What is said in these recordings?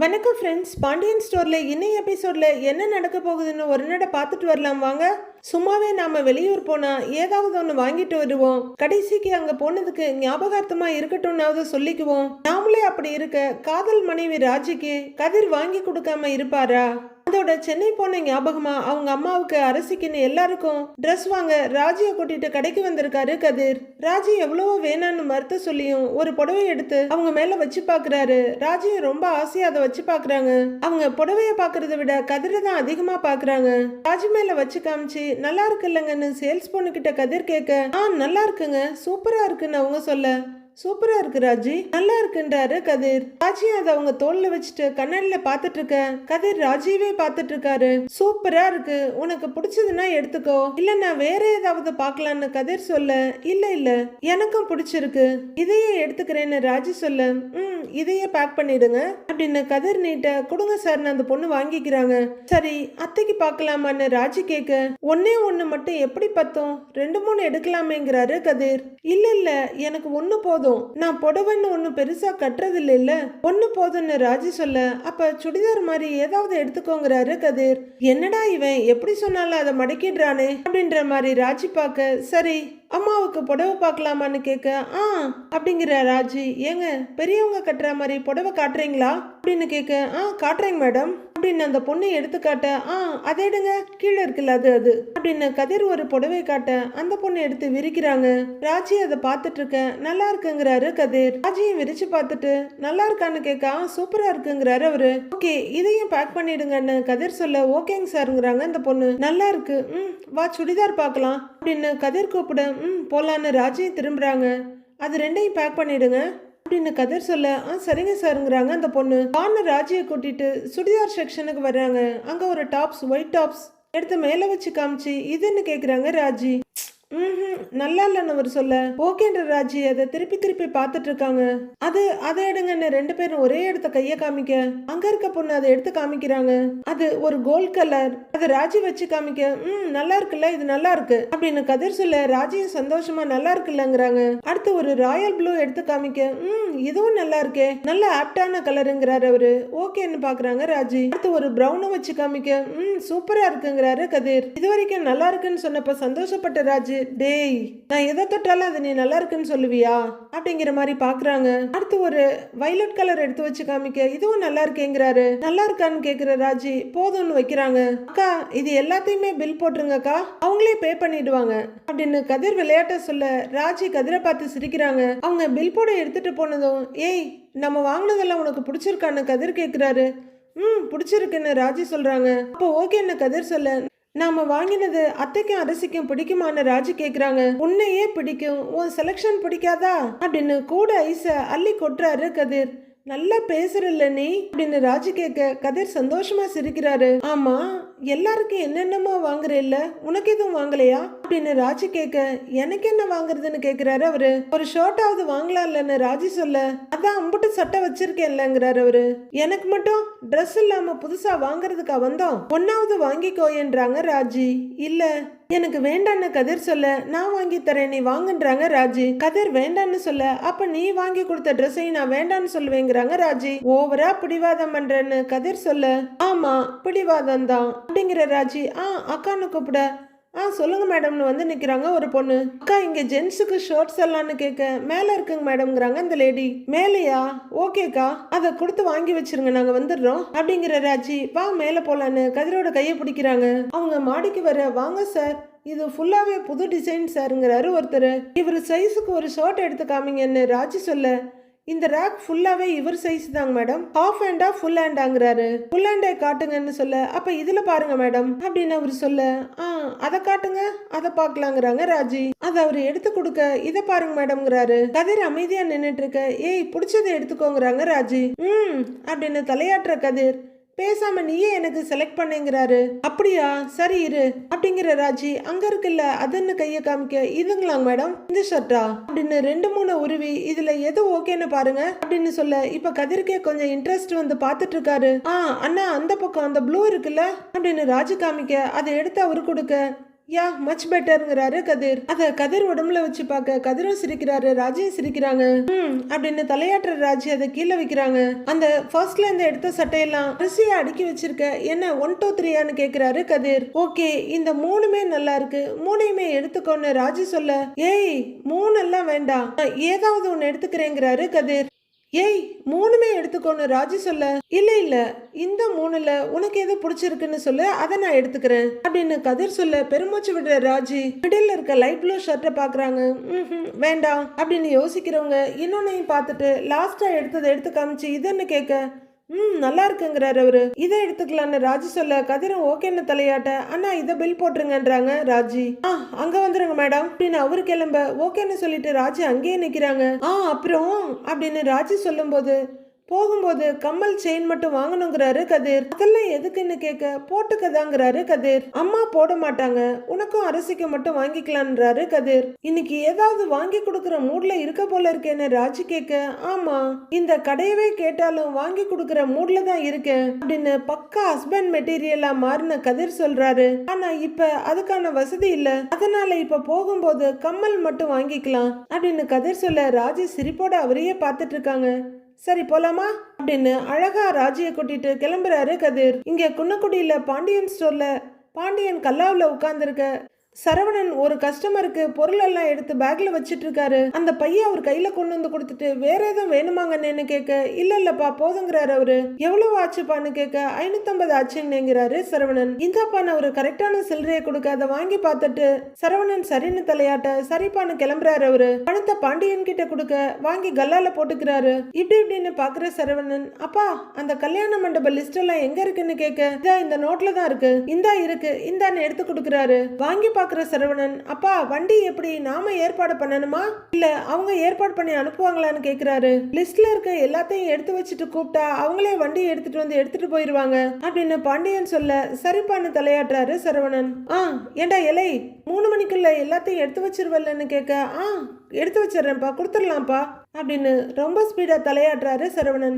வணக்கம் ஃப்ரெண்ட்ஸ். பாண்டியன் ஸ்டோரில் இன்னைய எபிசோடில் என்ன நடக்க போகுதுன்னு ஒரு நட பார்த்துட்டு வரலாம் வாங்க. சும்மாவே நாம வெளியூர் போனா ஏதாவது ஒன்று வாங்கிட்டு வருவோம். கடைசிக்கு அங்க போனதுக்கு ஞாபகார்த்தமா இருக்கட்டும்னாவது சொல்லிக்குவோம். நாமளே அப்படி இருக்க காதல் மனைவி ராஜிக்கு கதிர் வாங்கி கொடுக்காம இருப்பாரா? அதோட சென்னை போன ஞாபகமா அவங்க அம்மாவுக்கு அரசிக்குன்னு எல்லாருக்கும் ட்ரெஸ் வாங்க ராஜியை கூட்டிட்டு கடைக்கு வந்திருக்காரு கதிர். ராஜி எவ்வளவோ வேணான்னு மறுத்த சொல்லியும் ஒரு புடவை எடுத்து அவங்க மேல வச்சு பாக்குறாரு. ராஜியும் ரொம்ப ஆசையா அதை வச்சு பாக்குறாங்க. அவங்க புடவைய பாக்குறத விட கதிரை தான் அதிகமா பாக்குறாங்க. ராஜி மேல வச்சு காமிச்சு நல்லா இருக்கு இல்லங்கன்னு சேல்ஸ் பொண்ணு கிட்ட கதிர் கேட்க நல்லா இருக்குங்க, சூப்பரா இருக்குன்னு அவங்க சொல்ல சூப்பரா இருக்கு ராஜி, நல்லா இருக்குன்றாரு கதிர். ராஜி அதை அவங்க தோல்ல வச்சுட்டு கண்ணாடியில பாத்துட்டு இருக்க கதிர் ராஜியவே பாத்துட்டு இருக்காரு. சூப்பரா இருக்கு, உனக்கு பிடிச்சதுன்னா எடுத்துக்கோ, இல்ல நான் வேற ஏதாவது பாக்கலான்னு கதிர் சொல்ல இல்ல இல்ல எனக்கும் பிடிச்சிருக்கு, இதையே எடுத்துக்கிறேன்னு ராஜி சொல்ல இதையே பேக் பண்ணிடுங்க அப்படின்னு கதிர் நீட்ட கொடுங்க சார்னு அந்த பொண்ணு வாங்கிக்கிறாங்க. சரி அத்தைக்கு பாக்கலாமான்னு ராஜி கேட்க ஒன்னே ஒண்ணு மட்டும் எப்படி பத்தும், 2-3 எடுக்கலாமேங்கிறாரு கதிர். இல்ல இல்ல எனக்கு ஒண்ணு போதும், நான் புடவைன்னு ஒண்ணு பெருசா கட்டுறது இல்ல, ஒண்ணு போதும்னு ராஜி சொல்ல அப்ப சுடிதார் மாதிரி ஏதாவது எடுத்துக்கோங்கிறாரு கதிர். என்னடா இவன் எப்படி சொன்னாலும் அதை மடக்கிடுறானே அப்படின்ற மாதிரி ராஜி பார்க்க சரி அம்மாவுக்கு புடவை பார்க்கலாமான்னு கேட்க அப்படிங்கிற ராஜி. ஏங்க பெரியவங்க கட்டுற மாதிரி புடவை காட்டுறீங்களா அப்படின்னு கேட்க காட்டுறேங்க மேடம் அப்படின்னு அந்த பொண்ணை எடுத்து காட்ட அதை எடுங்க கீழே இருக்குல்ல அது அது அப்படின்னு கதிர் ஒரு புடவை காட்ட அந்த பொண்ணை எடுத்து விரிக்கிறாங்க. ராஜி அதை பார்த்துட்டு இருக்க நல்லா இருக்குங்கிறாரு கதிர். ராஜியும் விரிச்சு பார்த்துட்டு நல்லா இருக்கான்னு கேட்க சூப்பரா இருக்குங்கிறாரு அவரு. ஓகே இதையும் பேக் பண்ணிடுங்கன்னு கதிர் சொல்ல ஓகேங்க சாருங்கிறாங்க அந்த பொண்ணு. நல்லா இருக்கு, வா சுடிதார் பார்க்கலாம் அப்படின்னு கதிர் கூப்பிட போலான்னு ராஜியும் திரும்புறாங்க. அது ரெண்டையும் பேக் பண்ணிடுங்க அப்படின்னு கதிர் சொல்ல சரிங்க சாருங்கிறாங்க அந்த பொண்ணு. ராஜியை கூட்டிட்டு சுடிதார் செக்ஷனுக்கு வர்றாங்க. அங்க ஒரு டாப்ஸ், ஒயிட் டாப்ஸ் எடுத்து மேல வச்சு காமிச்சு இதுன்னு கேக்குறாங்க ராஜி. நல்லா இல்லைன்னு அவர் சொல்ல ஓகேன்ற ராஜி அதை திருப்பி திருப்பி பார்த்துட்டு இருக்காங்க. அதை எடுங்கன்னு 2 பேரும் ஒரே இடத்த கைய காமிக்க அங்க இருக்க பொண்ணு அதை எடுத்து காமிக்கிறாங்க. அது ஒரு கோல்ட் கலர், அதை ராஜி வச்சு காமிக்க நல்லா இருக்குல்ல, இது நல்லா இருக்கு அப்படின்னு கதிர் சொல்ல ராஜியும் சந்தோஷமா நல்லா இருக்குல்லங்கிறாங்க. அடுத்து ஒரு ராயல் ப்ளூ எடுத்து காமிக்க இதுவும் நல்லா இருக்கே, நல்ல ஆப்டான கலருங்கிறாரு அவரு. ஓகேன்னு பாக்குறாங்க ராஜி. அடுத்து ஒரு ப்ரௌனை வச்சு காமிக்க சூப்பரா இருக்குங்கிறாரு கதிர். இது வரைக்கும் நல்லா இருக்குன்னு சொன்னப்ப சந்தோஷப்பட்ட ராஜி டேய் நான் எதை தொட்டாலும் அது நீ நல்லா இருக்குன்னு சொல்லுவியா அப்படிங்கிற மாதிரி பாக்குறாங்க. அடுத்து ஒரு வயலட் கலர் எடுத்து வச்சு காமிக்க இதுவும் நல்லா இருக்கேங்கிறாரு. நல்லா இருக்கான்னு கேக்குற ராஜி போதும்னு வைக்கிறாங்க. அக்கா இது எல்லாத்தையுமே பில் போட்டுருங்கக்கா, அவங்களே பே பண்ணிடுவாங்க அப்படின்னு கதிர் விளையாட்ட சொல்ல ராஜி கதிரை பார்த்து சிரிக்கிறாங்க. அவங்க பில் போட எடுத்துட்டு போனதும் ஏய் நம்ம வாங்கினதெல்லாம் உனக்கு பிடிச்சிருக்கான்னு கதிர் கேக்குறாரு. பிடிச்சிருக்குன்னு ராஜி சொல்றாங்க. அப்போ ஓகேன்னு கதிர் சொல்ல நாம வாங்கினது அத்தைக்கும் அரசிக்கும் பிடிக்குமான்னு ராஜி கேக்குறாங்க. உன்னையே பிடிக்கும், உன் செலக்ஷன் பிடிக்காதா அப்படின்னு கூட ஐஸ அள்ளி கொட்டுறாரு கதிர். நல்லா பேசுறல்ல நீ அப்படின்னு ராஜி கேட்க கதிர் சந்தோஷமா சிரிக்கிறாரு. ஆமா எல்லாருக்கும் என்னென்னமோ வாங்குறேல்ல, உனக்கு எதுவும் வாங்கலையா அப்படின்னு ராஜி கேட்க எனக்கு என்ன வாங்குறதுன்னு கேக்குறாரு அவரு. ஒரு ஷர்ட்டாவது வாங்கலாம் இல்லன்னு ராஜி சொல்ல அதான் அம்புட்டு சட்டை வச்சிருக்கேன்லங்கிறாரு அவரு. எனக்கு மட்டும் ட்ரெஸ் இல்லாம புதுசா வாங்குறதுக்கா வந்தோம், ஒன்னாவது வாங்கிக்கோயன்றாங்க ராஜி. இல்ல எனக்கு வேண்டான்னு கதிர் சொல்ல நான் வாங்கி தரேன் நீ வாங்குன்றாங்க ராஜி. கதிர் வேண்டான்னு சொல்ல அப்ப நீ வாங்கி கொடுத்த ட்ரெஸ்ஸையும் நான் வேண்டான்னு சொல்லுவேங்கிறாங்க ராஜி. ஓவரா பிடிவாதம் பண்றேன்னு கதிர் சொல்ல ஆமா பிடிவாதம் தான் அப்படிங்கிற ராஜி. அக்கான்னு கூப்பிட சொல்லுங்க மேடம்னு வந்து நிக்கிறாங்க ஒரு பொண்ணு. அக்கா இங்க ஜென்ஸுக்கு ஷர்ட்ஸ் எல்லாம்னு கேட்க மேல இருக்குங்க மேடம்ங்கிறாங்க இந்த லேடி. மேலையா, ஓகேக்கா அதை கொடுத்து வாங்கி வச்சிருங்க நாங்க வந்துடுறோம் அப்படிங்கிற ராஜி. வா மேல போலான்னு கதிரோட கையை பிடிக்கிறாங்க. அவங்க மாடிக்கு வர வாங்க சார் இது ஃபுல்லாவே புது டிசைன் சாருங்கிறாரு ஒருத்தர். இவர் சைஸுக்கு ஒரு ஷர்ட் எடுத்து காமிங்கன்னு ராஜி சொல்ல இந்த ரேக் ஃபுல்லாவே இவர் சைஸ் தாங்க மேடம், ஹாஃப் ஹேண்டா ஃபுல் ஹேண்டாங்கிறாரு. ஃபுல் ஹேண்டை காட்டுங்கன்னு சொல்ல அப்ப இதுல பாருங்க மேடம் அப்படின்னு அவர் சொல்ல அதை காட்டுங்க அதை பாக்கலாங்கிறாங்க ராஜி. அதை அவர் எடுத்து கொடுக்க இதை பாருங்க மேடம்ங்கிறாரு. கதிர் அமைதியா நின்னுட்டு இருக்க ஏய் பிடிச்சதை எடுத்துக்கோங்கிறாங்க ராஜி. அப்படின்னு தலையாட்டுற கதிர் பேசாம நீயே எனக்கு செலக்ட் பண்ணுங்கிறாரு. அப்படியா சரி இரு அப்படிங்கிற ராஜி. அங்க இருக்குல்ல அதுன்னு கைய காமிக்க இதுங்களாங்க மேடம் இந்த ஷர்ட்டா அப்படின்னு 2-3 உருவி இதுல எது ஓகேன்னு பாருங்க அப்படின்னு சொல்ல இப்ப கதிர்க்கே கொஞ்சம் இன்ட்ரெஸ்ட் வந்து பாத்துட்டு இருக்காரு. அண்ணா அந்த பக்கம் அந்த ப்ளூ இருக்குல்ல அப்படின்னு ராஜி காமிக்க அதை எடுத்து அவரு கொடுக்க யா மச் பெட்டர்ங்கிறாரு கதிர். அத கதிர் உடம்புல வச்சு பார்க்க கதிரும் சிரிக்கிறாரு, ராஜியும் சிரிக்கிறாங்க. அப்படின்னு தலையாட்டுற ராஜி அதை கீழே வைக்கிறாங்க. அந்த ஃபர்ஸ்ட்ல இருந்து எடுத்த சட்டையெல்லாம் அரிசியா அடுக்கி வச்சிருக்க, என்ன 1 2 3 கேக்குறாரு கதிர். ஓகே, இந்த 3மே நல்லா இருக்கு, 3யுமே எடுத்துக்கோன்னு ராஜி சொல்ல, ஏய் 3 எல்லாம் வேண்டாம், ஏதாவது ஒன்னு எடுத்துக்கிறேங்கிறாரு கதிர். ஏய் 3மே எடுத்துக்கோன்னு ராஜி சொல்ல, இல்ல இல்ல இந்த 3ல உனக்கு எது பிடிச்சிருக்குன்னு சொல்லு, அதை நான் எடுத்துக்கிறேன் அப்படின்னு கதிர் சொல்ல பெருமூச்சு விடுற ராஜி மிடில் இருக்க லைட் ப்ளூ ஷர்ட்டை பாக்குறாங்க. வேண்டாம் அப்படின்னு யோசிக்கிறவங்க இன்னொன்னையும் பார்த்துட்டு லாஸ்டா எடுத்ததை எடுத்து காமிச்சு இதுன்னு கேட்க, நல்லா இருக்குங்கிறாரு அவரு. இதை எடுத்துக்கலான்னு ராஜி சொல்ல கதிரும் ஓகேன்னு தலையாட்ட, அண்ணா இதை பில் போட்டுருங்கன்றாங்க ராஜி. அங்க வந்துருங்க மேடம் அப்படின்னு அவரு கிளம்ப ஓகேன்னு சொல்லிட்டு ராஜி அங்கேயே நிக்கிறாங்க. அப்புறம் அப்படின்னு ராஜி சொல்லும் போகும்போது கம்மல் செயின் மட்டும் வாங்கணுங்கிறாரு கதிர். அதெல்லாம் எதுக்குன்னு கேட்க, போட்டுக்கதாங்கிறாரு கதிர். அம்மா போட மாட்டாங்க, உனக்கும் அரசிக்கு மட்டும் வாங்கிக்கலான்றாரு கதிர். இன்னைக்கு ஏதாவது வாங்கி கொடுக்கற மூட்ல இருக்க போல இருக்கேன்னு ராஜி கேட்க, ஆமா இந்த கடையவே கேட்டாலும் வாங்கி கொடுக்கற மூட்ல தான் இருக்கேன் அப்படின்னு பக்கா ஹஸ்பண்ட் மெட்டீரியலா மாறின கதிர் சொல்றாரு. ஆனா இப்ப அதுக்கான வசதி இல்ல, அதனால இப்ப போகும்போது கம்மல் மட்டும் வாங்கிக்கலாம் அப்படின்னு கதிர் சொல்ல ராஜி சிரிப்போட அவரையே பார்த்துட்டு இருக்காங்க. சரி போலாமா அப்படின்னு அழகா ராஜியை கூட்டிட்டு கிளம்புறாரு கதிர். இங்க குன்னக்குடியில பாண்டியன் ஸ்டோர்ல பாண்டியன் கல்லாவுல உட்கார்ந்துருக்க சரவணன் ஒரு கஸ்டமருக்கு பொருள் எல்லாம் எடுத்து பேக்ல வச்சிட்டு இருக்காரு. அந்த பையன் அவர் கையில கொண்டு வந்து கொடுத்துட்டு வேற எதுவும் வேணுமாங்கன்னு கேட்க, இல்ல இல்லப்பா போதுங்கிறாரு அவரு. எவ்வளவு ஆச்சுப்பான்னு கேட்க, 550 ஆச்சுங்கிறாரு சரவணன். இந்தாப்பான்னு அவரு கரெக்டான சில்லறையை கொடுக்க அதை வாங்கி பார்த்துட்டு சரவணன் சரின்னு தலையாட்ட சரிப்பான்னு கிளம்புறாரு அவரு. பணத்தை பாண்டியன் கிட்ட கொடுக்க வாங்கி கல்லால போட்டுக்கிறாரு. இப்படின்னு பாக்குற சரவணன், அப்பா அந்த கல்யாண மண்டப லிஸ்ட் எல்லாம் எங்க இருக்குன்னு கேட்க, இதா இந்த நோட்ல தான் இருக்கு, இந்தா இருக்கு இந்தான்னு எடுத்து கொடுக்கறாரு. வாங்கி பாக்குற சரவணன், அப்பா வண்டி எப்படி நாம ஏற்பாடு பண்ணணுமா இல்ல அவங்க ஏற்பாடு பண்ணி அனுப்புவாங்களான்னு கேக்குறாரு. லிஸ்ட்ல இருக்க எல்லாத்தையும் எடுத்து வச்சுட்டு கூப்பிட்டா அவங்களே வண்டி எடுத்துட்டு வந்து எடுத்துட்டு போயிருவாங்க அப்படின்னு பாண்டியன் சொல்ல சரிப்பான்னு தலையாட்டுறாரு சரவணன். ஏண்டா இலை 3 மணிக்குள்ள எல்லாத்தையும் எடுத்து வச்சிருவல்லன்னு கேட்க, எடுத்து வச்சிடறேன்ப்பா கொடுத்துடலாம்ப்பா அப்படின்னு ரொம்ப ஸ்பீடா தலையாட்டுறாரு சரவணன்.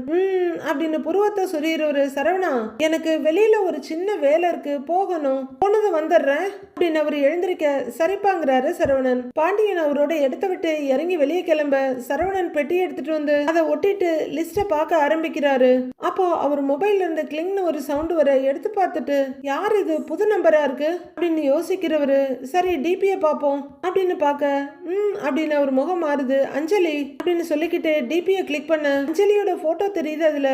அப்படின்னு புருவத்தை சொரியிறவரு, சரவணா எனக்கு வெளியில ஒரு சின்ன வேலை இருக்கு போகணும், போனது வந்துடுறேன் அப்படின்னு அவர் எழுந்திருக்க சரிப்பாங்கிறாரு சரவணன். பாண்டியன் அவரோட இடத்த விட்டு இறங்கி வெளியே கிளம்ப சரவணன் பெட்டி எடுத்துட்டு வந்து அதை ஒட்டிட்டு லிஸ்ட பார்க்க ஆரம்பிக்கிறாரு. அப்போ அவர் மொபைல்ல இருந்து கிளிங்னு ஒரு சவுண்ட் வர எடுத்து பார்த்துட்டு, யார் இது புது நம்பரா இருக்கு அப்படின்னு யோசிக்கிறவரு, சரி டிபியை பார்ப்போம் அப்படின்னு பார்க்க அப்படின்னு அவர் முகம் மாறுது. அஞ்சலி அப்படின்னு சொல்லிக்கிட்டு டிபியை கிளிக் பண்ண அஞ்சலியோட போட்டோ தெரியுது அதுல.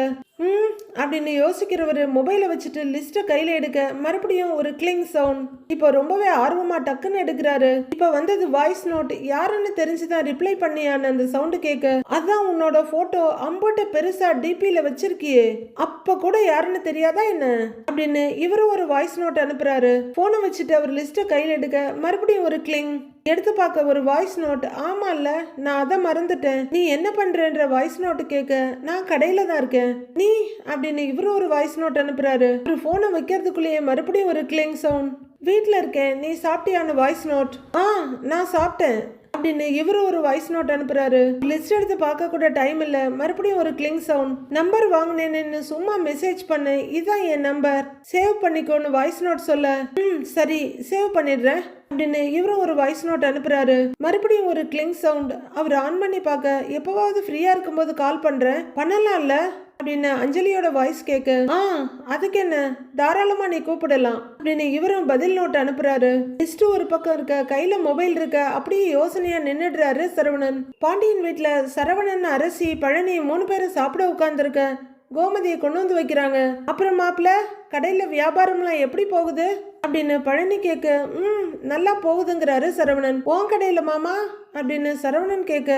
அப்படின்னு யோசிக்கிறவரு மொபைலை வச்சுட்டு லிஸ்ட கையில எடுக்க மறுபடியும் ஒரு கிளிங் சவுண்ட். இப்போ ரொம்பவே ஆர்வமா டக்குன்னு எடுக்கிறாரு. இப்ப வந்தது வாய்ஸ் நோட். யாருன்னு தெரிஞ்சுதான் ரிப்ளை பண்ணியான்னு அந்த சவுண்ட் கேட்க, அதான் உன்னோட போட்டோ அம்போட்ட பெருசா டிபியில வச்சிருக்கியே, அப்ப கூட யாருன்னு தெரியாதா என்ன அப்படின்னு இவரு ஒரு வாய்ஸ் நோட் அனுப்புறாரு. போனை வச்சுட்டு அவர் லிஸ்ட கையில எடுக்க மறுபடியும் ஒரு கிளிங். எடுத்து பார்க்க ஒரு வாய்ஸ் நோட். ஆமா இல்ல நான் அதை மறந்துட்டேன், நீ என்ன பண்றன்ற வாய்ஸ் நோட் கேட்க, நான் கடையில தான் இருக்கேன் நீ அப்படின்னு இவரு ஒரு வாய்ஸ் நோட் அனுப்புறாரு. ஒரு போனை வைக்கிறதுக்குள்ளேயே மறுபடியும் ஒரு கிளிங் சவுண்ட். வீட்டுல இருக்கேன் நீ சாப்பிட்டியான வாய்ஸ் நோட். நான் சாப்பிட்டேன் அப்படின்னு இவரு ஒரு வாய்ஸ் நோட் அனுப்புறாரு. லிஸ்ட் எடுத்து பார்க்க கூட டைம் இல்ல, மறுபடியும் ஒரு கிளிங் சவுண்ட். நம்பர் வாங்கினேன்னு சும்மா மெசேஜ் பண்ணேன், இதான் என் நம்பர் சேவ் பண்ணிக்கோன்னு வாய்ஸ் நோட் சொல்ல, சரி சேவ் பண்ணிடுறேன் அப்படின்னு இவரும் ஒரு வாய்ஸ் நோட் அனுப்புறாரு. மறுபடியும் ஒரு கிளிங் சவுண்ட். அவர் ஆன் பண்ணி பார்க்க, எப்பவாவது ஃப்ரீயா இருக்கும்போது கால் பண்றேன் பண்ணலாம்ல அப்படின்னு அஞ்சலியோட வாய்ஸ் கேட்க, அதுக்கு என்ன தாராளமா நீ கூப்பிடலாம் அப்படின்னு இவரும் பதில் நோட் அனுப்புறாரு. லிஸ்ட் ஒரு பக்கம் இருக்க, கையில மொபைல் இருக்க, அப்படியே யோசனையா நின்னுடுறாரு சரவணன். பாண்டியன் வீட்டுல சரவணன், அரசி, பழனி 3 பேரும் சாப்பிட உட்கார்ந்துருக்க கோமதியை கொண்டு வந்து வைக்கிறாங்க. அப்புறம் மாப்பிள்ள கடையில வியாபாரம்லாம் எப்படி போகுது அப்படின்னு பழனி கேட்க, நல்லா போகுதுங்கிறாரு சரவணன். உன் கடையில மாமா அப்படின்னு சரவணன் கேட்க,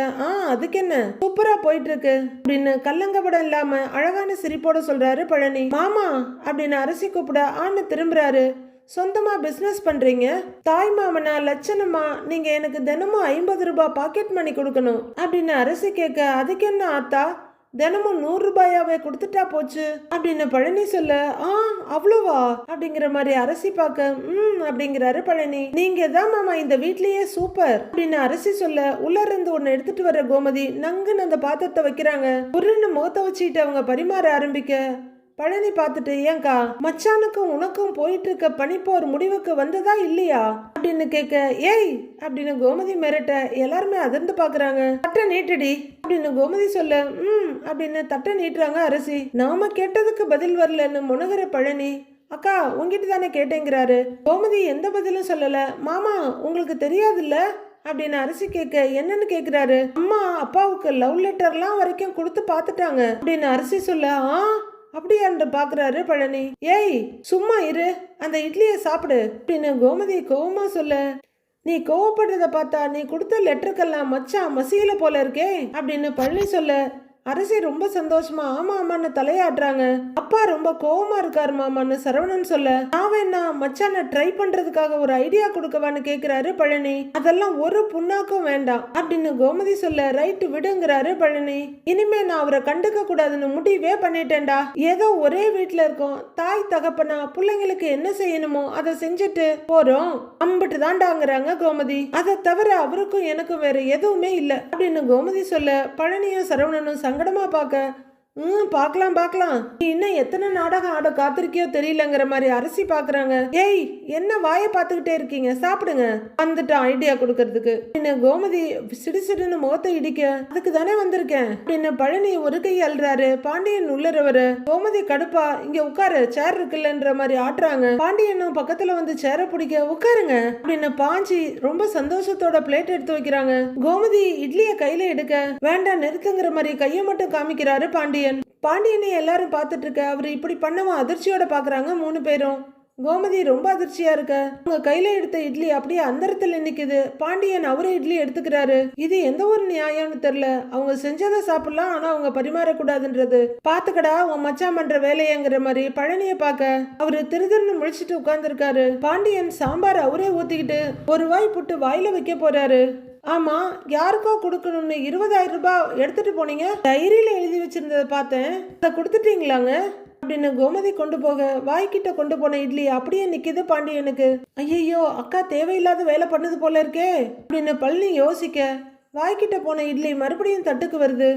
அதுக்கு என்ன சூப்பரா போயிட்டு இருக்கு அப்படின்னு கல்லங்கப்படம் இல்லாம அழகான சிரிப்போட சொல்றாரு பழனி. மாமா அப்படின்னு அரசி கூப்பிட ஆன்னு திரும்புறாரு. சொந்தமா பிசினஸ் பண்றீங்க, தாய் மாமனா லட்சணமா நீங்க எனக்கு தினமும் 50 ரூபாய் பாக்கெட் மணி கொடுக்கணும் அப்படின்னு அரசி கேட்க, அதுக்கு என்ன ஆத்தா தினமும் 100 ரூபாயாவே கொடுத்துட்டா போச்சு அப்படின்னு பழனி சொல்ல, அவ்வளோவா அப்படிங்கிற மாதிரி அரசி பார்க்க, அப்படிங்கிறாரு பழனி. நீங்க தான் மாமா இந்த வீட்லயே சூப்பர் அப்படின்னு அரசி சொல்ல, உள்ள இருந்து ஒன்னு எடுத்துட்டு வர கோமதி நங்குன்னு அந்த பாத்திரத்தை வைக்கிறாங்க. புருன்னு முகத்தை வச்சுட்டு அவங்க பரிமாற ஆரம்பிக்க, பழனி பார்த்துட்டு, ஏங்கா மச்சானுக்கும் உனக்கும் போயிட்டு இருக்க பனிப்போ ஒரு முடிவுக்கு வந்ததா இல்லையா அப்படின்னு கேட்க, ஏய் அப்படின்னு கோமதி மிரட்ட எல்லாருமே அதிர்ந்து பாக்குறாங்க. தட்டை நீட்டுடி அப்படின்னு கோமதி சொல்ல, அப்படின்னு தட்டை நீட்டுறாங்க அரசி. நாம கேட்டதுக்கு பதில் வரலன்னு முனகிற பழனி, அக்கா உங்ககிட்ட தானே கேட்டேங்கிறாரு. கோமதி எந்த பதிலும் சொல்லல. மாமா உங்களுக்கு தெரியாதுல்ல அப்படின்னு அரசி கேட்க, என்னன்னு கேக்குறாரு. அம்மா அப்பாவுக்கு லவ் லெட்டர்லாம் வரைக்கும் கொடுத்து பார்த்துட்டாங்க அப்படின்னு அரசி சொல்ல, அப்படியான்னு பாக்குறாரு பழனி. ஏய் சும்மா இரு, அந்த இட்லியை சாப்பிடு அப்படின்னு கோமதி கோவமா சொல்ல, நீ கோவப்படுறத பார்த்தா நீ கொடுத்த லெட்டருக்கெல்லாம் மச்சான் மசியல போல இருக்கே அப்படின்னு பழனி சொல்ல, அரசி ரொம்ப சந்தோஷமா ஆமா ஆமான்னு தலையாடுறாங்க. அப்பா ரொம்ப கோவமா இருக்காரு மாமான்னு சரவணன் சொல்ல, நான் வேணா மச்சான ட்ரை பண்றதுக்காக ஒரு ஐடியா கொடுக்கவான்னு கேக்குறாரு பழனி. அதெல்லாம் ஒரு புண்ணாக்கும் வேண்டாம் அப்படின்னு கோமதி சொல்ல, ரைட்டு விடுங்கிறாரு பழனி. இனிமே நான் அவரை கண்டுக்க கூடாதுன்னு முடிவே பண்ணிட்டேன்டா. ஏதோ ஒரே வீட்டுல இருக்கோம், தாய் தகப்பனா பிள்ளைங்களுக்கு என்ன செய்யணுமோ அதை செஞ்சுட்டு போறோம், அம்பிட்டு தாண்டாங்கிறாங்க கோமதி. அதை தவிர அவருக்கும் எனக்கும் வேற எதுவுமே இல்ல அப்படின்னு கோமதி சொல்ல, பழனியும் சரவணனும் சங்கடமா பார்க்க, பார்க்கலாம் பார்க்கலாம், நீ இன்னும் எத்தனை நாடகம் ஆட காத்திருக்கியோ தெரியலங்கிற மாதிரி அரசி பாக்குறாங்க. ஏய் என்ன வாயை பார்த்துக்கிட்டே இருக்கீங்க, சாப்பிடுங்க, வந்துட்டு ஐடியா கொடுக்கறதுக்கு என்ன கோமதி சிடுசிடுன்னு முகத்தை இடிக்க, அதுக்கு தானே வந்திருக்கேன் அப்படின்னு பழனி ஒரு கை அல்றாரு. பாண்டியன் உள்ளறவரு. கோமதி கடுப்பா, இங்க உட்காரு சேர் இருக்குல்லன்ற மாதிரி ஆட்டுறாங்க. பாண்டியனும் பக்கத்துல வந்து சேரை பிடிக்க, உட்காருங்க அப்படின்னு பாஞ்சி ரொம்ப சந்தோஷத்தோட பிளேட் எடுத்து வைக்கிறாங்க. கோமதி இட்லிய கையில எடுக்க, வேண்டாம் நிறுத்துங்கிற மாதிரி கையை மட்டும் காமிக்கிறாரு பாண்டியன். பாண்டியனை எல்லாரும் பார்த்துட்டு இருக்க, அவரு இப்படி பண்ணவும் அதிர்ச்சியோட பாக்குறாங்க 3 பேரும். கோமதி ரொம்ப அதிர்ச்சியா இருக்க, அவங்க கையில எடுத்த இட்லி அப்படியே அந்தரத்துல நிக்குது. பாண்டியன் அவரே இட்லி எடுத்துக்கிறாரு. இது எந்த ஒரு நியாயம்னு தெரியல. அவங்க செஞ்சதை சாப்பிடலாம், ஆனா அவங்க பரிமாறக்கூடாதுன்றது. பாத்துக்கடா உன் மச்சான் பண்ற வேலையங்கிற மாதிரி பழனிய பாக்க அவரு திருதிருன்னு முழிச்சிட்டு உட்கார்ந்துருக்காரு. பாண்டியன் சாம்பார் அவரே ஊத்திக்கிட்டு ஒரு வாய் புட்டு வாயில வைக்க போறாரு. ஆமா யாருக்கோ கொடுக்கணும்னு 20,000 ரூபாய் எடுத்துட்டு போனீங்க, டைரியில எழுதி வச்சிருந்ததை பார்த்தேன், அதை கொடுத்துட்டீங்களாங்க அப்படின்னு கோமதி கொண்டு போக, வாய்க்கிட்ட கொண்டு போன இட்லி அப்படியே நிக்குது பாண்டியனுக்கு. ஐயோ அக்கா தேவையில்லாத வேலை பண்ணது போல இருக்கே அப்படின்னு பழனி யோசிக்க, வாய்க்கிட்ட போன இட்லி மறுபடியும் தட்டுக்கு வருது.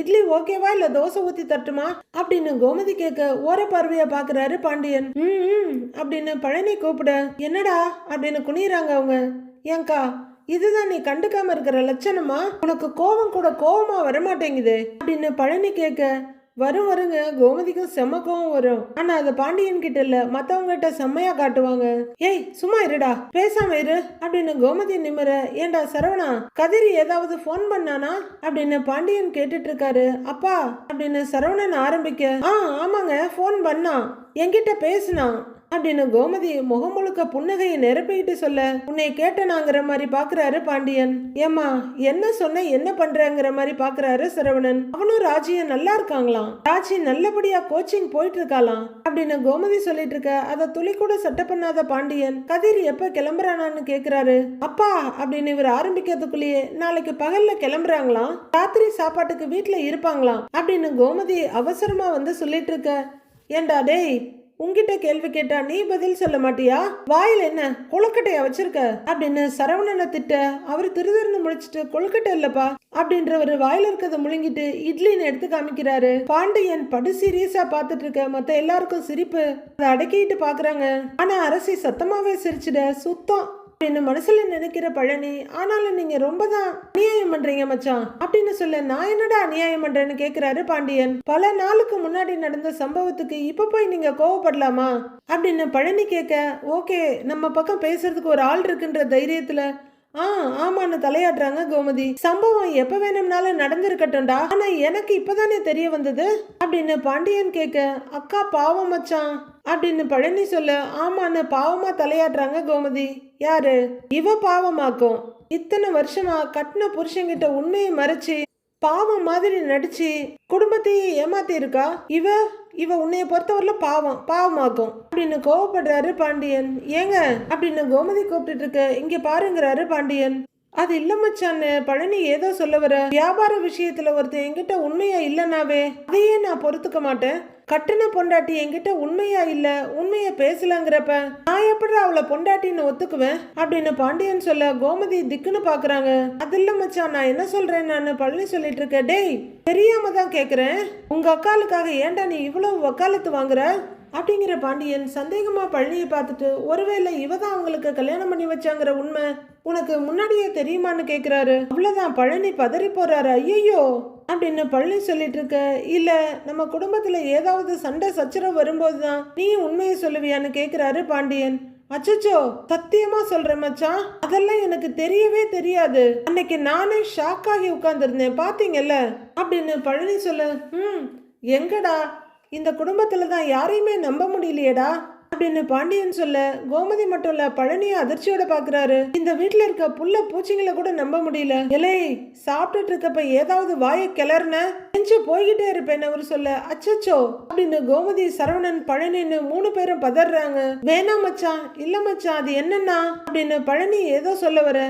இட்லி ஓகேவா இல்ல தோசை ஊத்தி தட்டுமா அப்படின்னு கோமதி கேட்க, ஓர பார்வையா பாக்குறாரு பாண்டியன். அப்படின்னு பழனி கூப்பிட, என்னடா அப்படின்னு குனிறாங்க அவங்க. ஏங்கா இதுதான் நீ கண்டுக்காம இருக்கிற லட்சணமா? உனக்கு கோபம் கூட கோபமா வரமாட்டேங்குது அப்படின்னு பழனி கேட்க, வருங்க கோமதிக்கும் செம்ம கோவம் வரும். ஆனா அதை பாண்டியன் கிட்ட இல்ல மத்தவங்க கிட்ட செம்மையா காட்டுவாங்க. ஏய் சும்மா இருடா, பேசாம இரு அப்படின்னு கோமதி நிமிர, ஏண்டா சரவணா கதிரி ஏதாவது போன் பண்ணானா அப்படின்னு பாண்டியன் கேட்டுட்டு இருக்காரு. அப்பா அப்படின்னு சரவணன் ஆரம்பிக்க, ஆமாங்க போன் பண்ணா, என்கிட்ட பேசுனா அப்படின்னு கோமதி முகம் முழுக்க புன்னகையை நிரப்பிட்டு சொல்ல, உன்னை கேட்டனாங்கிற மாதிரி பாக்குறாரு பாண்டியன். ஏமா என்ன சொன்ன என்ன பண்றங்கிற மாதிரி பாக்குறாரு சரவணன். அவனும் ராஜியும் நல்லா இருக்காங்களாம், ராஜி நல்லபடியா கோச்சிங் போயிட்டு இருக்காளாம் அப்படின்னு கோமதி சொல்லிட்டு இருக்க, அதை துளி கூட சட்டை பண்ணாத பாண்டியன் கதிர் எப்ப கிளம்புறானான்னு கேக்குறாரு. அப்பா அப்படின்னு இவர் ஆரம்பிக்கிறதுக்குள்ளேயே நாளைக்கு பகல்ல கிளம்புறாங்களாம், ராத்திரி சாப்பாட்டுக்கு வீட்டுல இருப்பாங்களாம் அப்படின்னு கோமதி அவசரமா வந்து சொல்லிட்டு இருக்க, ஏண்டா டேய் உன்கிட்ட கேள்வி கேட்டா நீ பதில் சொல்ல மாட்டியா, வாயில் என்ன கொழுக்கட்டையா வச்சிருக்க அப்படின்னு சரவணனை திட்ட, அவர் திருதிருன்னு முழிச்சிட்டு கொழுக்கட்டை இல்லப்பா அப்படின்றவரு வாயில இருக்கிறத முழுங்கிட்டு இட்லின்னு எடுத்து காமிக்கிறாரு. பாண்டியன் படு சீரியஸா பாத்துட்டு இருக்க, மத்த எல்லாருக்கும் சிரிப்பு. அதை அடக்கிட்டு பாக்குறாங்க. ஆனா அரசி சத்தமாவே சிரிச்சிட, சுத்தம் அப்படின்னு மனசுல நினைக்கிற பழனி, ஆனாலும் நீங்க ரொம்ப தான் அநியாயம் பண்றீங்க மச்சான் அப்படின்னு சொல்ல, நான் என்னடா அநியாயம் பண்றேன்னு கேக்குறாரு பாண்டியன். பல நாளுக்கு முன்னாடி நடந்த சம்பவத்துக்கு இப்ப போய் நீங்க கோவப்படலாமா அப்படின்னு பழனி கேட்க, ஓகே நம்ம பக்கம் பேசுறதுக்கு ஒரு ஆள் இருக்குன்ற தைரியத்துல ஆமான்னு தலையாடுறாங்க கோமதி. சம்பவம் எப்ப வேணும்னாலும் நடந்திருக்கட்டும்டா, ஆனா எனக்கு இப்பதானே தெரிய வந்தது அப்படின்னு பாண்டியன் கேட்க, அக்கா பாவம் மச்சான் அப்படின்னு பழனி சொல்ல, ஆமான்னு பாவமா தலையாடுறாங்க கோமதி. யாரு இவ பாவமாக்கும், இத்தனை வருஷமா கட்டின புருஷங்கிட்ட உண்மையை மறைச்சு பாவம் மாதிரி நடிச்சு குடும்பத்தையே ஏமாத்தி இருக்கா இவ உன்னைய பொறுத்தவரையில பாவமாக்கும் அப்படின்னு கோவப்படுறாரு பாண்டியன். ஏங்க அப்படின்னு கோமதி கூப்பிட்டு இருக்க, இங்க பாருங்கிறாரு பாண்டியன். அது இல்ல மச்சான்னு பழனி ஏதோ சொல்ல வர. வியாபார விஷயத்துல ஒருத்தன் என்கிட்ட உண்மையா இல்லனாவே அதையே நான் பொறுத்துக்க மாட்டேன். கட்டுன பொண்டாட்டி என்கிட்ட உண்மையா இல்ல, உண்மைய பேசலங்கிறப்ப நான் எப்படி அவளை பொண்டாட்டின்னு ஒத்துக்குவேன் அப்படின்னு பாண்டியன் சொல்ல கோமதி திக்குன்னு பாக்குறாங்க. அது இல்ல மச்சான், நான் என்ன சொல்றேன் நான் பழனி சொல்லிட்டு இருக்க. டேய், தெரியாம தான் கேக்குறேன், உங்க அக்காளுக்காக ஏன்டா நீ இவ்வளவு வக்காலத்து வாங்குற அப்படிங்கிற பாண்டியன் சந்தேகமா பழனியை பார்த்துட்டு, ஒருவேளை இவதான் அவங்களுக்கு கல்யாணம் பண்ணி வச்சாங்கிற உண்மை உனக்கு முன்னாடியே தெரியுமான்னு கேக்குறாரு. அவ்வளவுதான் பழனி பதறி போறாரு. ஐயோ அப்படின்னு பழனி சொல்லிட்டு இருக்க. இல்ல நம்ம குடும்பத்துல ஏதாவது சண்டை சச்சரவு வரும்போதுதான் நீ உண்மையை சொல்லுவியான்னு கேக்குறாரு பாண்டியன். அச்சச்சோ, சத்தியமா சொல்றேன் மச்சான், அதெல்லாம் எனக்கு தெரியவே தெரியாது. அன்னைக்கு நானே ஷாக் ஆகி உட்கார்ந்துருந்தேன் பாத்தீங்கல்ல அப்படின்னு பழனி சொல்ல. எங்கடா இந்த குடும்பத்துல தான் யாரையுமே நம்ப முடியலையேடா அப்படின்னு பாண்டியன் சொல்ல கோமதி மட்டும் இல்ல பழனிய அதிர்ச்சியோட பாக்குறாரு. இந்த வீட்டுல இருக்க புல்ல பூச்சிங்களை கூட நம்ப முடியல. எலே, சாப்பிட்டுட்டு இருக்கப்ப ஏதாவது வாயை கிளறுன செஞ்சு போய்கிட்டே இருப்பேன் அவரு சொல்ல. அச்சச்சோ அப்படின்னு கோமதி, சரவணன், பழனின்னு 3 பேரும் பதறாங்க. வேணாம் மச்சான், இல்ல மச்சான் அது என்னன்னா அப்படின்னு பழனி ஏதோ சொல்ல வர.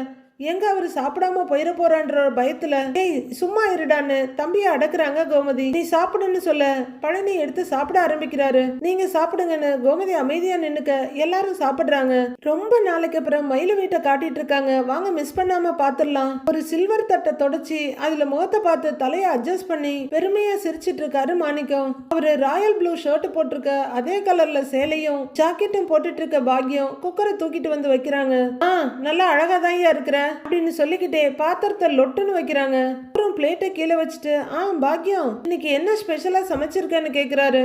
எங்க அவரு சாப்பிடாம போயிட போறான்ற பயத்துல ஏய் சும்மா இருடான்னு தம்பிய அடக்குறாங்க கோமதி. நீ சாப்பிடுன்னு சொல்ல பழனி எடுத்து சாப்பிட ஆரம்பிக்கிறாரு. நீங்க சாப்பிடுங்கன்னு கோமதி அமைதியா நின்னுக்க. எல்லாரும் சாப்பிடுறாங்க. ரொம்ப நாளைக்கு அப்புறம் மயில வீட்டை காட்டிட்டு இருக்காங்க. வாங்க மிஸ் பண்ணாம பாத்துடலாம். ஒரு சில்வர் தட்டை தொடச்சி அதுல முகத்தை பார்த்து தலைய அட்ஜஸ்ட் பண்ணி பெருமையா சிரிச்சிட்டு இருக்காரு மாணிக்கம். அவரு ராயல் ப்ளூ ஷர்ட் போட்டிருக்க, அதே கலர்ல சேலையும் ஜாக்கெட்டும் போட்டுட்டு இருக்க பாக்கியம் குக்கரை தூக்கிட்டு வந்து வைக்கிறாங்க. நல்லா அழகாதான் இருக்கிற அப்படின்னு சொல்லிக்கிட்டே பாத்திரத்தை லொட்டுன்னு வைக்கிறாங்க. அப்புறம் பிளேட்டை கீழே வச்சுட்டு, பாக்கியம் இன்னைக்கு என்ன ஸ்பெஷலா சமைச்சிருக்கேன்னு கேக்குறாரு.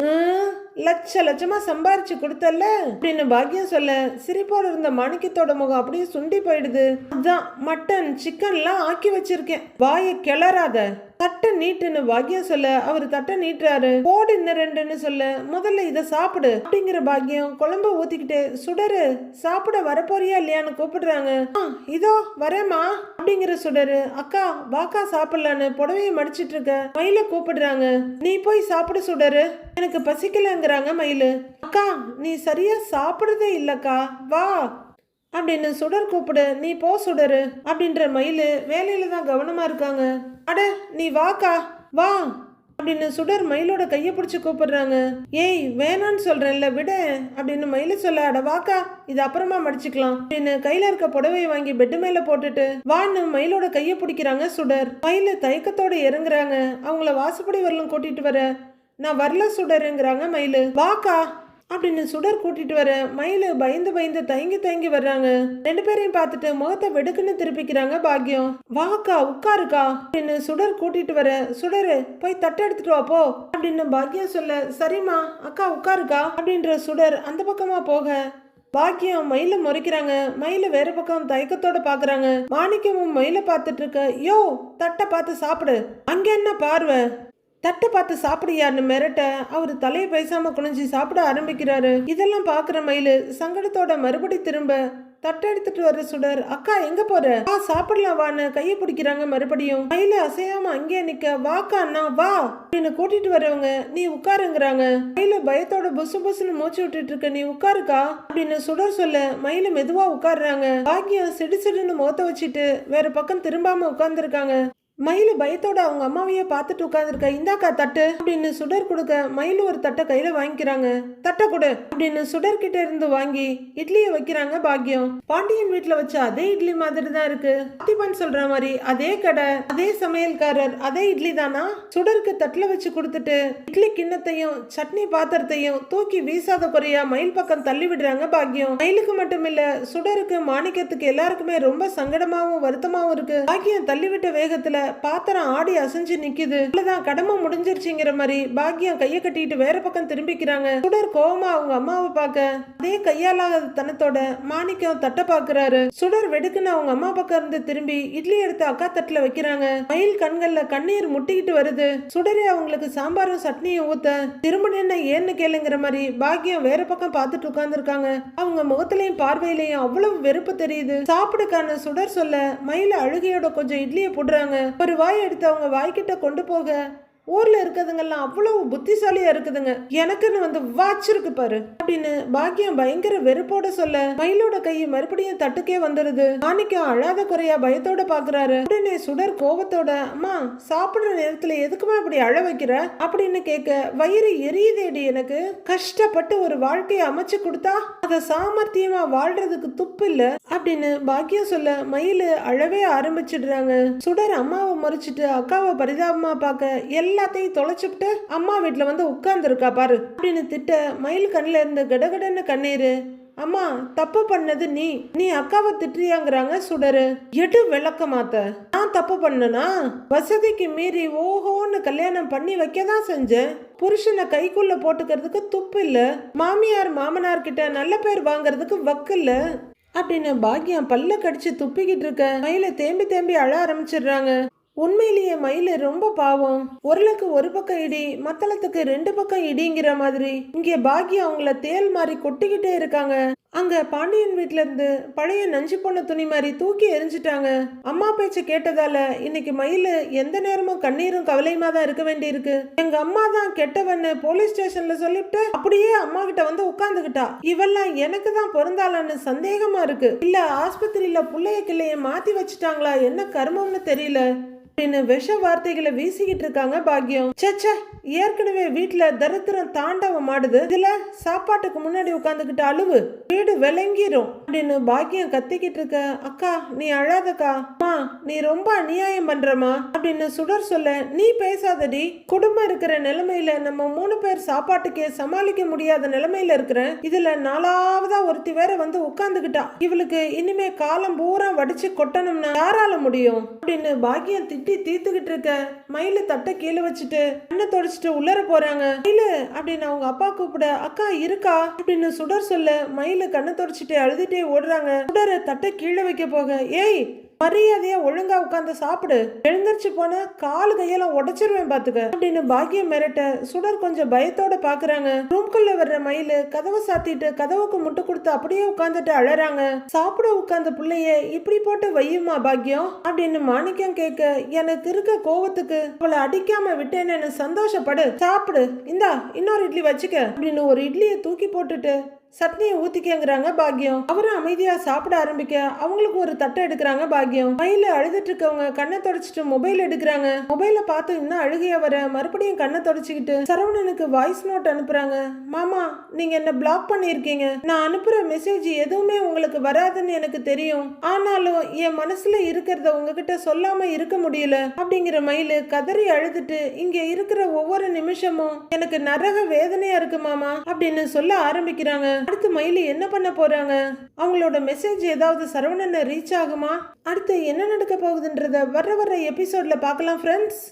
லட்சமா சம்பாரிச்சு கொடுத்தல அப்படின்னு பாக்கியம் சொல்ல சிரிப்போடு இருந்த மாணிக்கத்தோட முகம் அப்படியே சுண்டி போயிடுது. அதான் மட்டன் சிக்கன் எல்லாம் ஆக்கி வச்சிருக்கேன், வாயை கிளறாத, தட்டை நீட்டுன்னு பாக்கியம் சொல்ல அவரு தட்டை நீட்டுறாரு. போடு இன்னும் 2ன்னு சொல்ல முதல்ல இதை சாப்பிடு அப்படிங்கிற பாக்கியம் குழம்பு ஊத்திக்கிட்டு, சுடரு சாப்பிட வரப்போறியா இல்லையான்னு கூப்பிடுறாங்க. இதோ வரேமா அப்படிங்கிற சுடரு, அக்கா வாக்கா சாப்பிடலான்னு புடவைய மடிச்சிட்டு இருக்க மயில கூப்பிடுறாங்க. நீ போய் சாப்பிடு சுடரு, எனக்கு பசிக்கலங்கிறாங்க மயிலு. அக்கா நீ சரியா சாப்பிடுறதே இல்லக்கா, வா அப்படின்னு சுடர் கூப்பிடு. நீ போ சுடரு அப்படின்ற மயிலு வேலையில தான் கவனமா இருக்காங்க. அட நீ வாக்கா வா அப்படின்னு சுடர் மயிலோட கையை பிடிச்சு கூப்பிடுறாங்க. ஏய் வேணான்னு சொல்றேன்ல விட அப்படின்னு மயில சொல்ல. அட வாக்கா இது அப்புறமா மடிச்சுக்கலாம் அப்படின்னு கையில இருக்க புடவையை வாங்கி பெட்டு மேல போட்டுட்டு வான்னு மயிலோட கையை பிடிக்கிறாங்க சுடர். மயில தயக்கத்தோட இறங்குறாங்க. அவங்கள வாசப்படி வரலும் கூட்டிட்டு வர. நான் வரல சுடருங்கிறாங்க மயிலு. வாக்கா அப்படின்னு சுடர் கூட்டிட்டு வர மயிலு பயந்து தயங்கி வர்றாங்க. 2 பேரையும் பார்த்துட்டு முகத்தை வெடுக்குன்னு திருப்பிக்கிறாங்க பாக்கியம். வாக்கா உட்காருக்கா அப்படின்னு சுடர் கூட்டிட்டு வர, சுடரு போய் தட்டை எடுத்துட்டு வா போ அப்படின்னு பாக்கியம் சொல்ல. சரிம்மா அக்கா உட்காருக்கா அப்படின்ற சுடர் அந்த பக்கமா போக பாக்கியம் மயில முறைக்கிறாங்க. மயில வேற பக்கம் தயக்கத்தோட பாக்குறாங்க. மாணிக்கமும் மயில பார்த்துட்டு இருக்க. யோ தட்டை பார்த்து சாப்பிடு, அங்க என்ன பார்வை, தட்டை பார்த்து சாப்பிடியான்னு மிரட்ட அவரு தலையை பேசாம குனிஞ்சு சாப்பிட ஆரம்பிக்கிறாரு. இதெல்லாம் பாக்குற மயிலு சங்கடத்தோட மறுபடி திரும்ப தட்டை எடுத்துட்டு வர சுடர், அக்கா எங்க போற, சாப்பிடலாம் வான்னு கையை பிடிக்கிறாங்க. மறுபடியும் மயில அசையாம அங்கே நிக்க. வாக்கா அண்ணா வா அப்படின்னு கூட்டிட்டு வரவங்க நீ உட்காருங்கிறாங்க. மயில பயத்தோட புசு புசுன்னு மூச்சு விட்டுட்டு இருக்க. நீ உட்காருக்கா அப்படின்னு சுடர் சொல்ல மயில மெதுவா உட்காருறாங்க. பாக்கியம் சிடுன்னு முகத்தை வச்சுட்டு வேற பக்கம் திரும்பாம உட்கார்ந்துருக்காங்க. மயிலு பயத்தோட அவங்க அம்மாவையே பார்த்துட்டு உட்காந்துருக்க. இந்தாக்கா தட்டு அப்படின்னு சுடர் கொடுக்க மயிலு ஒரு தட்டை கையில வாங்கிக்கிறாங்க. தட்டை கொடு அப்படின்னு சுடர் கிட்ட இருந்து வாங்கி இட்லியை வைக்கிறாங்க பாக்கியம். பாண்டியன் வீட்டுல வச்ச அதே இட்லி மாதிரி தான் இருக்கு. பார்த்திபன் சொல்ற மாதிரி அதே கடை, அதே சமையல்காரர், அதே இட்லி தானா. சுடருக்கு தட்டுல வச்சு கொடுத்துட்டு இட்லி கிண்ணத்தையும் சட்னி பாத்திரத்தையும் தூக்கி வீசாத குறையா மயில் பக்கம் தள்ளி விடுறாங்க பாக்கியம். மயிலுக்கு மட்டும் இல்ல சுடருக்கு மாணிக்கத்துக்கு எல்லாருக்குமே ரொம்ப சங்கடமாவும் வருத்தமாவும் இருக்கு. பாக்கியம் தள்ளிவிட்ட வேகத்துல பாத்திரம் ஆடி அசைஞ்சு நிக்குது. அவ்வளவுதான் கடமை முடிஞ்சிருச்சுங்கிற மாதிரி பாக்கியம் கையை கட்டிட்டு வேற பக்கம் திரும்பிக்கிறாங்க. சுடர் கோவமா அவங்க அம்மாவை பார்க்க அதே கையாலாத தனத்தோட மாணிக்கம் தட்டை பாக்குறாரு. சுடர் வெடுக்குன்னு அவங்க அம்மா பக்கம் இருந்து திரும்பி இட்லி எடுத்து அக்கா தட்டுல வைக்கிறாங்க. மயில் கண்கள்ல கண்ணீர் முட்டிக்கிட்டு வருது. சுடரே அவங்களுக்கு சாம்பாரும் சட்னியும் ஊத்த திரும்ப நின்ன ஏன்னு கேளுங்கிற மாதிரி பாக்கியம் வேற பக்கம் பார்த்துட்டு உட்கார்ந்து இருக்காங்க. அவங்க முகத்திலையும் பார்வையிலையும் அவ்வளவு வெறுப்பு தெரியுது. சாப்பிடுக்கான சுடர் சொல்ல மயில அழுகையோட கொஞ்சம் இட்லியை போடுறாங்க. ஒரு வாய் எடுத்து அவங்க வாய்கிட்ட கொண்டு போக ஊர்ல இருக்கிறதுங்கெல்லாம் அவ்வளவு புத்திசாலியா இருக்குதுங்க, எனக்குன்னு வந்து வாட்ச் இருக்கு பாரு அப்படின்னு பாக்கியம் பயங்கர வெறுப்போட சொல்ல மயிலோட கை மறுபடியும் தட்டுக்கே வந்துருது. மாணிக்கம் அழாத குறையா பயத்தோட பாக்குறாரு. உடனே சுடர் கோபத்தோட, அம்மா சாப்பிடுற நேரத்துல எதுக்குமா இப்படி அழ வைக்கிற அப்படின்னு கேட்க, வயிறு எரியுதேடி, எனக்கு கஷ்டப்பட்டு ஒரு வாழ்க்கையை அமைச்சு கொடுத்தா அத சாமர்த்தியமா வாழ்றதுக்கு துப்பு இல்ல அப்படின்னு பாக்கியம் சொல்ல மயிலு அழவே ஆரம்பிச்சிடுறாங்க. சுடர் அம்மாவை முறைச்சிட்டு அக்காவை பரிதாபமா பார்க்க எல்லாத்தையும் தொலைச்சுட்டு அம்மா வீட்டுல வந்து உட்கார்ந்து இருக்கா பாரு அப்படின்னு திட்ட மயில் கண்ணுல இருந்து கடகடன்னு கண்ணீரு. அம்மா தப்பு பண்ணது நீ அக்காவை திட்டுறியாங்கிறாங்க சுடரு. எடு விளக்க மாத்த, நான் தப்பு பண்ணனா? வசதிக்கு மீறி ஓஹோன்னு கல்யாணம் பண்ணி வைக்கதான் செஞ்சேன். புருஷனை கைக்குள்ள போட்டுக்கிறதுக்கு துப்பு இல்ல, மாமியார் மாமனார் கிட்ட நல்ல பேர் வாங்கறதுக்கு வக்கு இல்ல அப்படின்னு பாக்கியம் பல்ல கடிச்சு துப்பிக்கிட்டு இருக்க மயில தேம்பி தேம்பி அழ ஆரம்பிச்சிடுறாங்க. உண்மையிலேயே மயிலு ரொம்ப பாவம். உருளுக்கு ஒரு பக்கம் இடி, மத்தளத்துக்கு 2 பக்கம் இடிங்கிற மாதிரி இங்கே பாக்கியம் அவங்கள தேல் மாதிரி கொட்டிக்கிட்டே இருக்காங்க. அங்க பாண்டியன் வீட்ல இருந்து பழைய நஞ்சு போன துணி மாதிரி தூக்கி எரிஞ்சிட்டாங்க. அம்மா பேச்ச கேட்டதால இன்னைக்கு மயிலு எந்த நேரமும் கண்ணீரும் கவலையுமா தான் இருக்க வேண்டி இருக்கு. எங்க அம்மா தான் கெட்டவன்னு போலீஸ் ஸ்டேஷன்ல சொல்லிட்டு அப்படியே அம்மா கிட்ட வந்து உட்கார்ந்துகிட்டா. இவெல்லாம் எனக்கு தான் பிறந்தாளான்னு சந்தேகமா இருக்கு. இல்ல ஆஸ்பத்திரியில புள்ளைய கிள்ளைய மாத்தி வச்சுட்டாங்களா, என்ன கர்மம்னு தெரியல அப்படின்னு விஷ வார்த்தைகளை வீசிக்கிட்டு இருக்காங்க பாக்கியம். சேச்சே, ஏற்கனவே வீட்டுல தரித்திரம் தாண்டவம் ஆடுது, இதுல சாப்பாட்டுக்கு முன்னாடி உட்காந்துக்கிட்டு அழுவு, வீடு விளங்கிரும் அப்படின்னு பாக்கியம் கத்திக்கிட்டு இருக்க. அக்கா நீ அழாதக்கா, அம்மா நீ ரொம்ப அநியாயம் பண்றமா அப்படின்னு சுடர் சொல்ல, நீ பேசாதடி, குடும்பம் இருக்கிற நிலைமையில நம்ம 3 பேர் சாப்பாட்டுக்கே சமாளிக்க முடியாத நிலைமையில இருக்கிறேன். இதுல 4ஆவதா ஒருத்தி வேற வந்து உட்கார்ந்துகிட்டா, இவளுக்கு இனிமே காலம் பூரா வடிச்சு கொட்டணும்னா யாரால முடியும் அப்படின்னு பாக்கியம் தீத்துக்கிட்டு இருக்க மயிலு தட்டை கீழே வச்சுட்டு கண்ணை தொடச்சிட்டு உள்ளர போறாங்க. மயிலு அப்படின்னு அவங்க அப்பா கூப்பிட, அக்கா இருக்கா அப்படின்னு சுடர் சொல்ல மயிலு கண்ணை தொடச்சிட்டு அழுதுட்டே ஓடுறாங்க. சுடரை தட்டை கீழே வைக்க போக, ஏய் மரியாதையா ஒழுங்கா உட்காந்து சாப்பிடு, எழுந்திருச்சு போன காலு கையெல்லாம் உடைச்சிருவேன் பாத்துக்க அப்படின்னு பாக்கியம் மிரட்ட சுடர் கொஞ்சம் பயத்தோட பாக்குறாங்க. ரூம்குள்ள வர்ற மயிலு கதவை சாத்திட்டு கதவுக்கு முட்டு கொடுத்து அப்படியே உட்காந்துட்டு அழறாங்க. சாப்பிட உட்கார்ந்த பிள்ளைய இப்படி போட்டு வையுமா பாக்கியம் அப்படின்னு மாணிக்கம் கேட்க, எனக்கு இருக்க கோவத்துக்கு அவளை அடிக்காம விட்டேன்னு சந்தோஷப்படு, சாப்பிடு, இந்தா இன்னொரு இட்லி வச்சுக்க அப்படின்னு ஒரு இட்லியை தூக்கி போட்டுட்டு சட்னியை ஊத்திக்கங்கிறாங்க பாக்கியம். அவரும் அமைதியா சாப்பிட ஆரம்பிக்க அவங்களுக்கு ஒரு தட்டை எடுக்கிறாங்க பாக்கியம். மயில அழுதுட்டு இருக்கவங்க கண்ணை தொடச்சிட்டு மொபைல் எடுக்கிறாங்க. மொபைல பார்த்து இன்னும் அழுகையா வர மறுபடியும் கண்ணை தொடச்சிக்கிட்டு சரவணனுக்கு வாய்ஸ் நோட் அனுப்புறாங்க. மாமா நீங்க என்ன பிளாக் பண்ணிருக்கீங்க, நான் அனுப்புற மெசேஜ் எதுவுமே உங்களுக்கு வராதுன்னு எனக்கு தெரியும், ஆனாலும் என் மனசுல இருக்கிறத உங்ககிட்ட சொல்லாம இருக்க முடியல அப்படிங்கிற மயிலு கதறி அழுதுட்டு, இங்க இருக்கிற ஒவ்வொரு நிமிஷமும் எனக்கு நரக வேதனையா இருக்கு மாமா அப்படின்னு சொல்ல ஆரம்பிக்கிறாங்க. அடுத்து மயிலு என்ன பண்ண போறாங்க, அவங்களோட மெசேஜ் ஏதாவது சரவணனை ரீச் ஆகுமா, அடுத்து என்ன நடக்க போகுதுன்றத வர எபிசோட்ல பார்க்கலாம் ஃப்ரெண்ட்ஸ்.